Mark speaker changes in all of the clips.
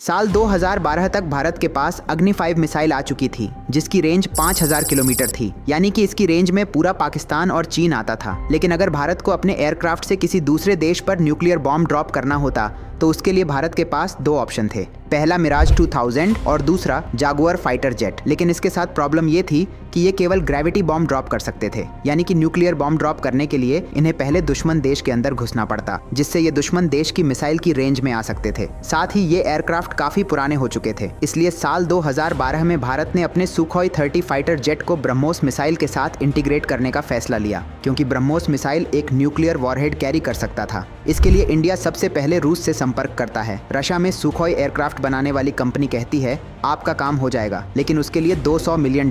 Speaker 1: साल 2012 तक भारत के पास अग्नि 5 मिसाइल आ चुकी थी, जिसकी रेंज 5000 किलोमीटर थी, यानी कि इसकी रेंज में पूरा पाकिस्तान और चीन आता था। लेकिन अगर भारत को अपने एयरक्राफ्ट से किसी दूसरे देश पर न्यूक्लियर बॉम्ब ड्रॉप करना होता तो उसके लिए भारत के पास दो ऑप्शन थे, पहला मिराज 2000 और दूसरा जागुआर फाइटर जेट। लेकिन इसके साथ प्रॉब्लम ये थी कि ये केवल ग्रेविटी बॉम्ब ड्रॉप कर सकते थे, यानी कि न्यूक्लियर बॉम्ब ड्रॉप करने के लिए इन्हें पहले दुश्मन देश के अंदर घुसना पड़ता, जिससे ये दुश्मन देश की मिसाइल की रेंज में आ सकते थे। साथ ही ये एयरक्राफ्ट काफी पुराने हो चुके थे, इसलिए साल 2012 में भारत ने अपने सुखोई 30 फाइटर जेट को ब्रह्मोस मिसाइल के साथ इंटीग्रेट करने का फैसला लिया, क्योंकि ब्रह्मोस मिसाइल एक न्यूक्लियर वॉरहेड कैरी कर सकता था। इसके लिए इंडिया सबसे पहले रूस से संपर्क करता है। रशिया में सुखोई एयरक्राफ्ट बनाने वाली कंपनी कहती है आपका काम हो जाएगा, लेकिन उसके लिए $200 मिलियन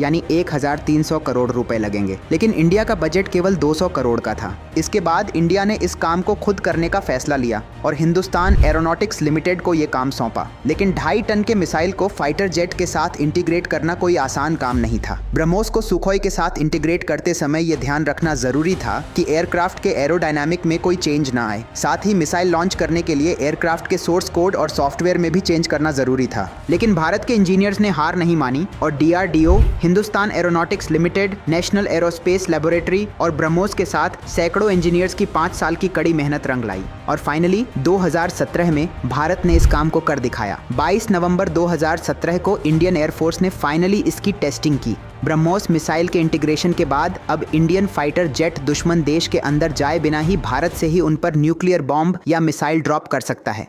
Speaker 1: यानी 1300 करोड़ रुपए लगेंगे। लेकिन इंडिया का बजट केवल 200 करोड़ का था। इसके बाद इंडिया ने इस काम को खुद करने का फैसला लिया और हिंदुस्तान एरोनॉटिक्स लिमिटेड को ये काम सौंपा। लेकिन 2.5 टन के मिसाइल को फाइटर जेट के साथ इंटीग्रेट करना कोई आसान काम नहीं था। ब्रह्मोस को सुखोई के साथ इंटीग्रेट करते समय ये ध्यान रखना जरूरी था कि एयरक्राफ्ट के एरोडायनामिक में कोई चेंज ना आए। साथ ही मिसाइल लॉन्च करने के लिए एयरक्राफ्ट के सोर्स कोड और सॉफ्टवेयर में भी चेंज करना जरूरी था। लेकिन भारत के इंजीनियर्स ने हार नहीं मानी और DRDO, Hindustan aeronautics limited, national aerospace laboratory और ब्रह्मोस के साथ सैकड़ों इंजीनियर्स की 5 साल की कड़ी मेहनत रंग लाई और फाइनली 2017 में भारत ने इस काम को कर दिखाया। 22 नवंबर 2017 को इंडियन एयरफोर्स ने फाइनली इसकी टेस्टिंग की। ब्रह्मोस मिसाइल के इंटीग्रेशन के बाद अब इंडियन फाइटर जेट दुश्मन देश के अंदर जाए बिना ही भारत से ही उन पर न्यूक्लियर बॉम्ब या मिसाइल ड्रॉप कर सकता है।